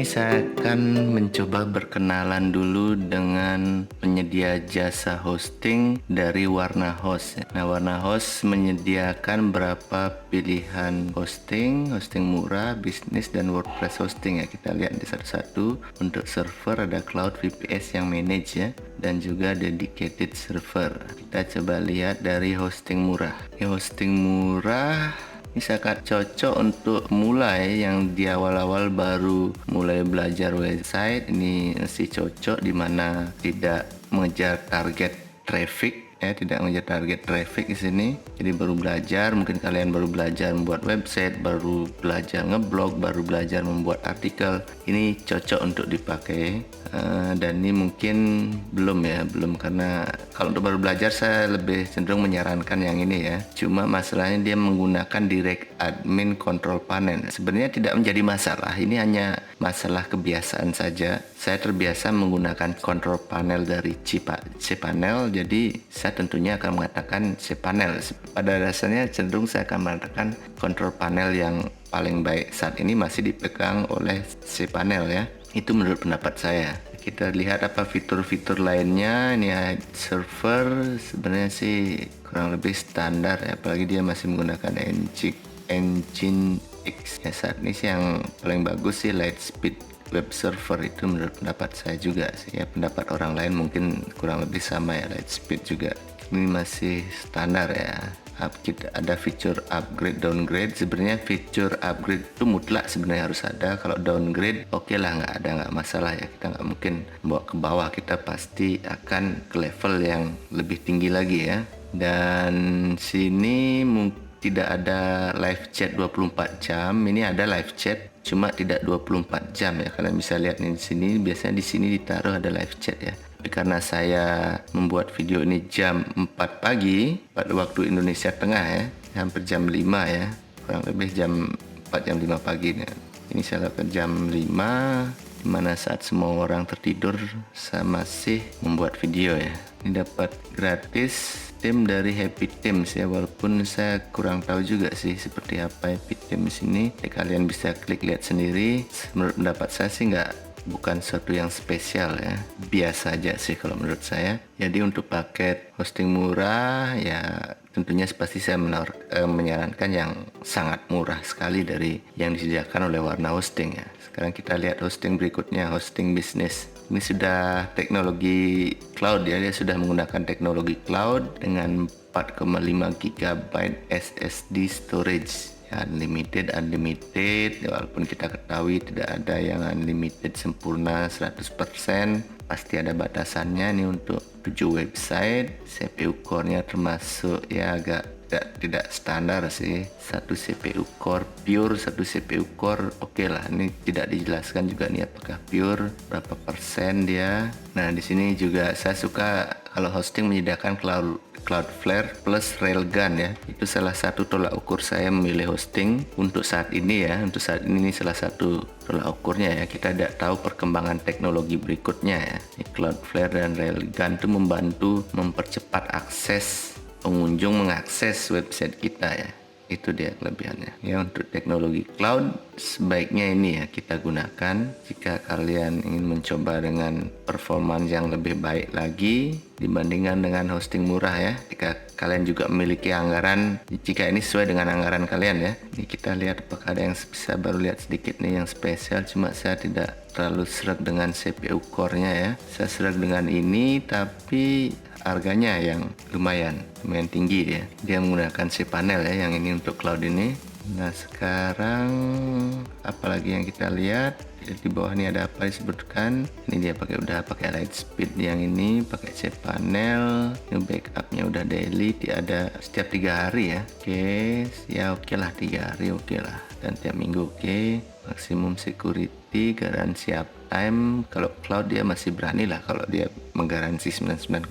ini saya akan mencoba berkenalan dulu dengan penyedia jasa hosting dari Warna Host. Nah, Warna Host menyediakan beberapa pilihan hosting murah, bisnis, dan WordPress hosting ya. Kita lihat di satu-satu. Untuk server ada Cloud VPS yang manage ya, dan juga dedicated server. Kita coba lihat dari hosting murah. Hosting murah ini sangat cocok untuk mulai yang di awal-awal baru mulai belajar website. Ini masih cocok dimana tidak mengejar target traffic ya, tidak mengejar target traffic di sini. Jadi baru belajar, mungkin kalian baru belajar membuat website, baru belajar ngeblog, baru belajar membuat artikel. Ini cocok untuk dipakai. Dan ini mungkin belum karena kalau untuk baru belajar saya lebih cenderung menyarankan yang ini ya. Cuma masalahnya dia menggunakan direct admin control panel. Sebenarnya tidak menjadi masalah, ini hanya masalah kebiasaan saja. Saya terbiasa menggunakan control panel dari cPanel, jadi saya tentunya akan mengatakan cPanel. Pada dasarnya cenderung saya akan mengatakan control panel yang paling baik saat ini masih dipegang oleh cPanel ya. Itu menurut pendapat saya. Kita lihat apa fitur-fitur lainnya. Ini ya, server sebenarnya sih kurang lebih standar ya, apalagi dia masih menggunakan engine X ya. Saat ini sih yang paling bagus sih Lightspeed web server, itu menurut pendapat saya juga sih ya. Pendapat orang lain mungkin kurang lebih sama ya, Lightspeed juga. Ini masih standar ya. Ada fitur upgrade downgrade. Sebenarnya fitur upgrade itu mutlak sebenarnya harus ada. Kalau downgrade oke lah, nggak masalah ya. Kita nggak mungkin bawa ke bawah, kita pasti akan ke level yang lebih tinggi lagi ya. Dan sini tidak ada live chat 24 jam. Ini ada live chat cuma tidak 24 jam ya. Kalian bisa lihat nih di sini, biasanya di sini ditaruh ada live chat ya. Tapi karena saya membuat video ini jam 4 pagi pada waktu Indonesia Tengah ya, hampir jam 5 ya, kurang lebih jam 4 jam 5 pagi nih. Ini saya lakukan jam 5, dimana saat semua orang tertidur saya masih membuat video ya. Ini dapat gratis tim dari Happy Teams ya, walaupun saya kurang tahu juga sih seperti apa Happy Teams ini. Kalian bisa klik lihat sendiri. Menurut pendapat saya sih bukan sesuatu yang spesial ya, biasa aja sih kalau menurut saya. Jadi untuk paket hosting murah ya, tentunya pasti saya menyarankan yang sangat murah sekali dari yang disediakan oleh Warna Hosting ya. Sekarang kita lihat hosting berikutnya, hosting bisnis. Ini sudah teknologi cloud ya, dia sudah menggunakan teknologi cloud dengan 4,5 GB SSD storage. Unlimited, walaupun kita ketahui tidak ada yang unlimited sempurna 100%, pasti ada batasannya. Ini untuk 7 website, CPU core-nya termasuk ya agak tidak standar sih, satu CPU core pure, satu CPU core oke lah. Ini tidak dijelaskan juga nih apakah pure, berapa persen dia. Nah di sini juga saya suka kalau hosting menyediakan Cloudflare plus Railgun ya. Itu salah satu tolak ukur saya memilih hosting untuk saat ini ya. Untuk saat ini salah satu tolak ukurnya ya. Kita tidak tahu perkembangan teknologi berikutnya ya. Cloudflare dan Railgun itu membantu mempercepat akses pengunjung mengakses website kita ya. Itu dia kelebihannya ya. Untuk teknologi cloud sebaiknya ini ya kita gunakan jika kalian ingin mencoba dengan performance yang lebih baik lagi dibandingkan dengan hosting murah ya. Jika kalian juga memiliki anggaran, jika ini sesuai dengan anggaran kalian ya. Ini kita lihat apakah ada yang bisa, baru lihat sedikit nih yang spesial, cuma saya tidak terlalu seret dengan CPU core-nya ya. Saya seret dengan ini tapi harganya yang lumayan tinggi dia. Dia menggunakan cPanel ya, yang ini untuk cloud ini. Nah sekarang apalagi yang kita lihat di bawah ini ada apa disebutkan. Ini dia udah pakai Lightspeed, yang ini pakai cPanel. Ini backupnya udah daily, dia ada setiap 3 hari ya. Oke lah 3 hari oke lah, dan tiap minggu oke. Maksimum security, garansi uptime. Kalau cloud dia masih berani lah kalau dia menggaransi 99,9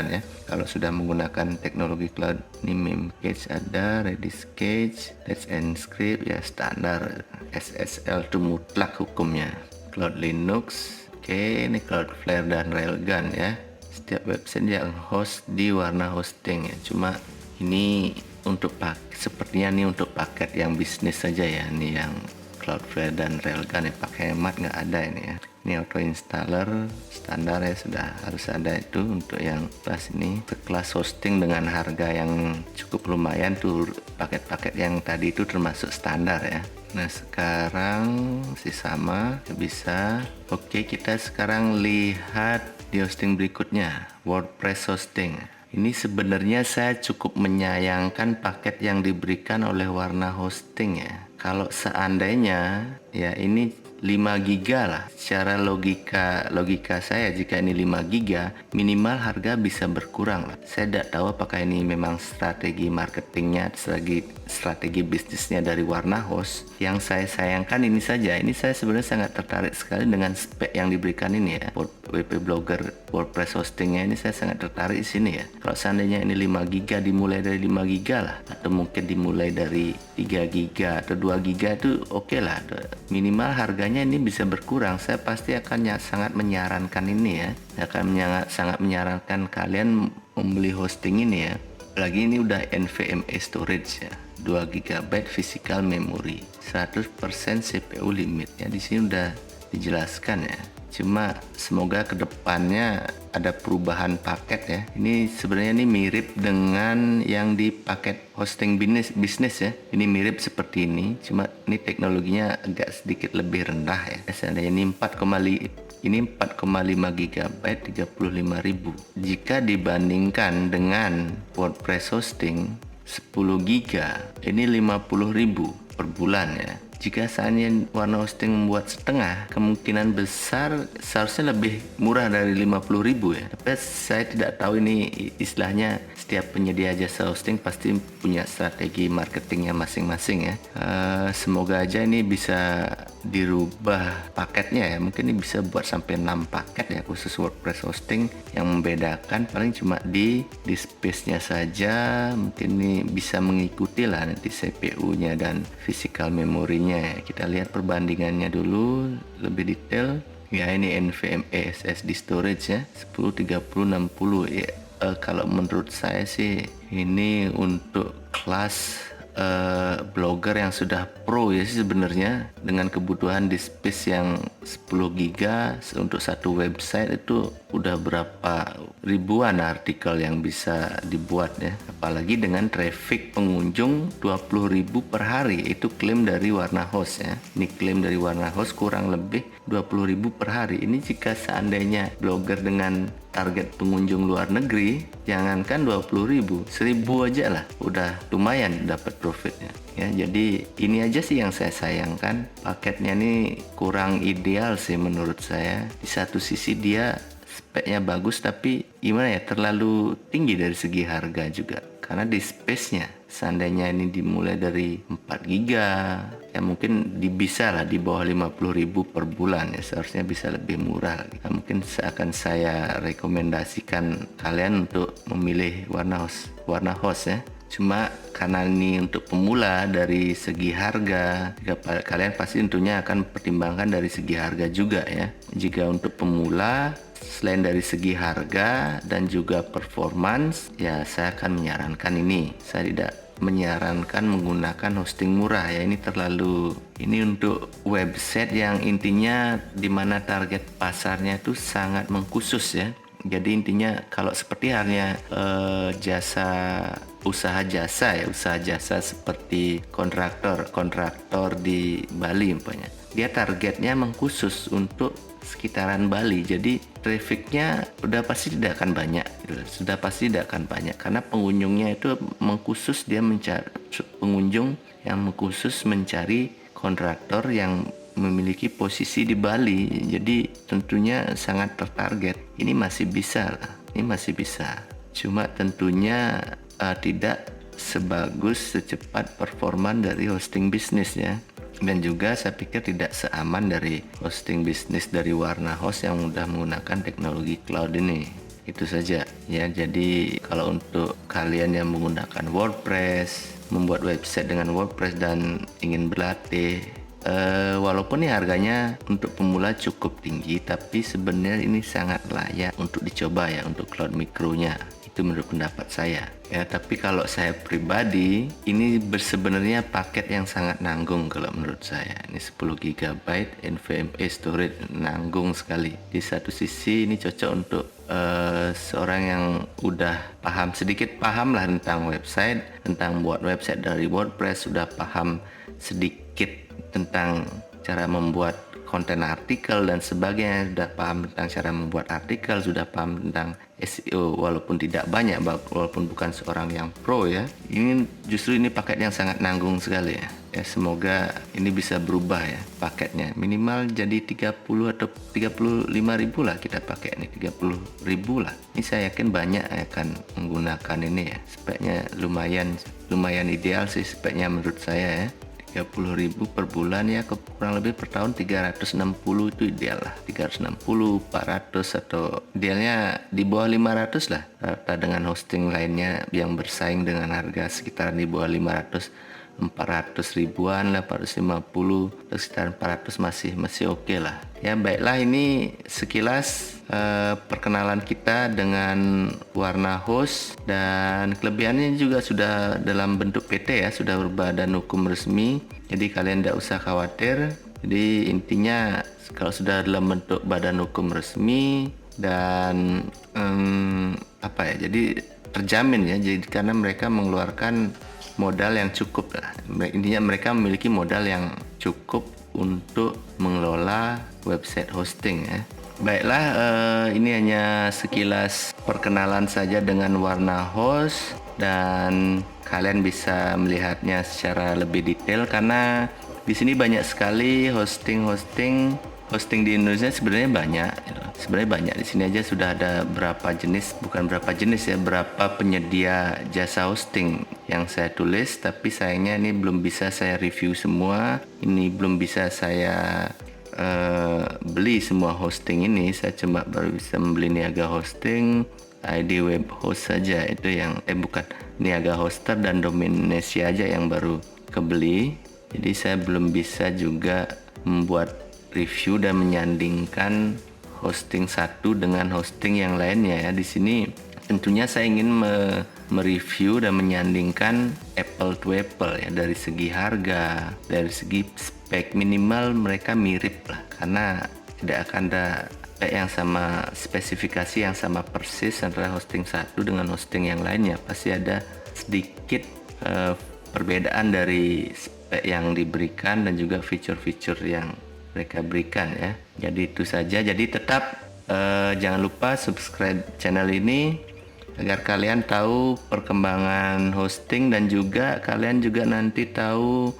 ya. Kalau sudah menggunakan teknologi cloud. Ini Memcached ada, Redis Cache, Let's Encrypt ya standar. SSL itu mutlak hukumnya. Cloud Linux, oke. Ini Cloudflare dan Railgun ya. Setiap website yang host di Warna Hosting ya. Cuma ini untuk sepertinya nih untuk paket yang bisnis saja ya. Ini yang Cloudflare dan Railgun ya, pakai hemat nggak ada ini ya. Ini auto installer standar ya, sudah harus ada itu untuk yang kelas ini. Kelas hosting dengan harga yang cukup lumayan tuh, paket-paket yang tadi itu termasuk standar ya. Nah sekarang masih sama bisa. Oke, kita sekarang lihat di hosting berikutnya, WordPress hosting. Ini sebenarnya saya cukup menyayangkan paket yang diberikan oleh Warna Hosting ya. Kalau seandainya ya ini 5 giga lah, secara logika saya jika ini 5 giga minimal harga bisa berkurang lah. Saya tidak tahu apakah ini memang strategi marketingnya, strategi bisnisnya dari Warna Host. Yang saya sayangkan ini saja, ini saya sebenarnya sangat tertarik sekali dengan spek yang diberikan ini ya. WP Blogger WordPress hostingnya ini saya sangat tertarik di sini ya. Kalau seandainya ini 5 giga dimulai dari 5 giga lah, atau mungkin dimulai dari 3 giga atau 2 giga itu oke lah. Minimal harganya ini bisa berkurang. Saya pasti akan sangat menyarankan ini ya. Sangat menyarankan kalian membeli hosting ini ya. Lagi ini udah NVMe storage ya. 2 GB physical memory. 100% CPU limit ya. Di sini udah dijelaskan ya. Cuma semoga kedepannya ada perubahan paket ya. Ini sebenarnya ini mirip dengan yang di paket hosting bisnis ya. Ini mirip seperti ini, cuma ini teknologinya agak sedikit lebih rendah ya. Seandainya ini 4,5 GB 35.000. Jika dibandingkan dengan WordPress hosting 10 GB, ini 50.000 per bulan ya. Jika seandainya Warna Hosting membuat setengah, kemungkinan besar seharusnya lebih murah dari 50.000 ya. Tapi saya tidak tahu, ini istilahnya setiap penyedia jasa hosting pasti punya strategi marketingnya masing-masing ya. Semoga aja ini bisa dirubah paketnya ya. Mungkin ini bisa buat sampai 6 paket ya khusus WordPress hosting, yang membedakan paling cuma di space-nya saja. Mungkin ini bisa mengikuti lah nanti CPU-nya dan physical memory-nya. Kita lihat perbandingannya dulu lebih detail ya. Ini NVMe SSD storage ya, 10 30 60 ya. Kalau menurut saya sih ini untuk kelas blogger yang sudah pro ya sih sebenarnya, dengan kebutuhan di space yang 10 giga untuk satu website itu udah berapa ribuan artikel yang bisa dibuat ya. Apalagi dengan traffic pengunjung 20.000 per hari, itu klaim dari Warna Host ya. Ini klaim dari Warna Host kurang lebih 20.000 per hari. Ini jika seandainya blogger dengan target pengunjung luar negeri, jangankan 20.000, 1.000 aja lah udah lumayan dapat profitnya ya. Jadi ini aja sih yang saya sayangkan, paketnya ini kurang ideal sih menurut saya. Di satu sisi dia speknya bagus, tapi gimana ya, terlalu tinggi dari segi harga juga. Karena di space-nya seandainya ini dimulai dari 4 giga ya, mungkin bisa lah di bawah 50.000 per bulan ya, seharusnya bisa lebih murah lagi. Nah, mungkin akan saya rekomendasikan kalian untuk memilih Warna Host ya. Cuma karena ini untuk pemula, dari segi harga, kalian pasti tentunya akan pertimbangkan dari segi harga juga ya. Jika untuk pemula, selain dari segi harga dan juga performance ya, saya akan menyarankan ini. Saya tidak menyarankan menggunakan hosting murah ya. Ini untuk website yang intinya dimana target pasarnya itu sangat mengkhusus ya. Jadi intinya kalau seperti halnya usaha jasa seperti kontraktor di Bali umpamanya, dia targetnya mengkhusus untuk sekitaran Bali. Jadi trafficnya sudah pasti tidak akan banyak karena pengunjungnya itu mengkhusus, dia mencari pengunjung yang mengkhusus mencari kontraktor yang memiliki posisi di Bali. Jadi tentunya sangat tertarget. Ini masih bisa. Cuma tentunya tidak sebagus secepat performa dari hosting bisnis ya. Dan juga saya pikir tidak seaman dari hosting bisnis dari Warna Host yang mudah menggunakan teknologi cloud ini. Itu saja ya. Jadi kalau untuk kalian yang menggunakan WordPress, membuat website dengan WordPress dan ingin berlatih, walaupun ini harganya untuk pemula cukup tinggi, tapi sebenarnya ini sangat layak untuk dicoba ya untuk Cloud Micro-nya. Itu menurut pendapat saya. Ya, tapi kalau saya pribadi, ini sebenarnya paket yang sangat nanggung kalau menurut saya. Ini 10 GB NVMe storage, nanggung sekali. Di satu sisi ini cocok untuk seorang yang udah sedikit paham lah tentang website, tentang buat website dari WordPress, sudah paham sedikit tentang cara membuat konten artikel dan sebagainya, sudah paham tentang cara membuat artikel, sudah paham tentang SEO walaupun tidak banyak, walaupun bukan seorang yang pro ya. Ini justru ini paket yang sangat nanggung sekali ya. Ya, semoga ini bisa berubah ya paketnya. Minimal jadi 30 atau 35 ribu lah kita pakai ini, 30 ribu lah. Ini saya yakin banyak akan menggunakan ini ya. Speknya lumayan ideal sih speknya menurut saya ya. 30 ribu per bulan ya, kurang lebih per tahun 360 itu ideal lah. 360, 400 atau idealnya di bawah 500 lah. Rata dengan hosting lainnya yang bersaing dengan harga sekitar di bawah 500, 400 ribuan lah, 450 atau sekitar 400 masih oke lah. Ya baiklah, ini sekilas perkenalan kita dengan Warna Host, dan kelebihannya juga sudah dalam bentuk PT ya, sudah berbadan hukum resmi, jadi kalian tidak usah khawatir. Jadi intinya kalau sudah dalam bentuk badan hukum resmi dan jadi terjamin ya, jadi karena mereka mengeluarkan modal yang cukup lah. Intinya mereka memiliki modal yang cukup untuk mengelola website hosting ya. Baiklah, ini hanya sekilas perkenalan saja dengan Warna Host, dan kalian bisa melihatnya secara lebih detail karena di sini banyak sekali hosting di Indonesia. Sebenarnya banyak di sini aja sudah ada berapa penyedia jasa hosting yang saya tulis, tapi sayangnya ini belum bisa saya review semua. Ini belum bisa saya beli semua hosting ini. Saya cuma baru bisa membeli Niaga Hosting, ID Web Host saja, itu yang bukan Niaga Hoster dan Dominesia aja yang baru kebeli. Jadi saya belum bisa juga membuat review dan menyandingkan hosting satu dengan hosting yang lainnya ya. Di sini tentunya saya ingin mereview dan menyandingkan apple to apple ya, dari segi harga, dari segi spek, minimal mereka mirip lah, karena tidak akan ada spek yang sama, spesifikasi yang sama persis antara hosting satu dengan hosting yang lainnya. Pasti ada sedikit perbedaan dari spek yang diberikan dan juga fitur-fitur yang mereka berikan ya. Jadi itu saja. Jadi tetap jangan lupa subscribe channel ini agar kalian tahu perkembangan hosting, dan juga kalian juga nanti tahu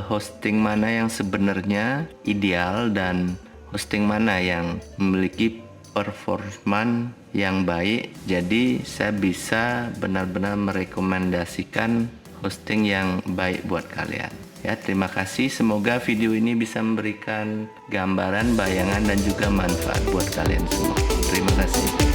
hosting mana yang sebenarnya ideal dan hosting mana yang memiliki performa yang baik. Jadi saya bisa benar-benar merekomendasikan hosting yang baik buat kalian. Ya, terima kasih. Semoga video ini bisa memberikan gambaran, bayangan, dan juga manfaat buat kalian semua. Terima kasih.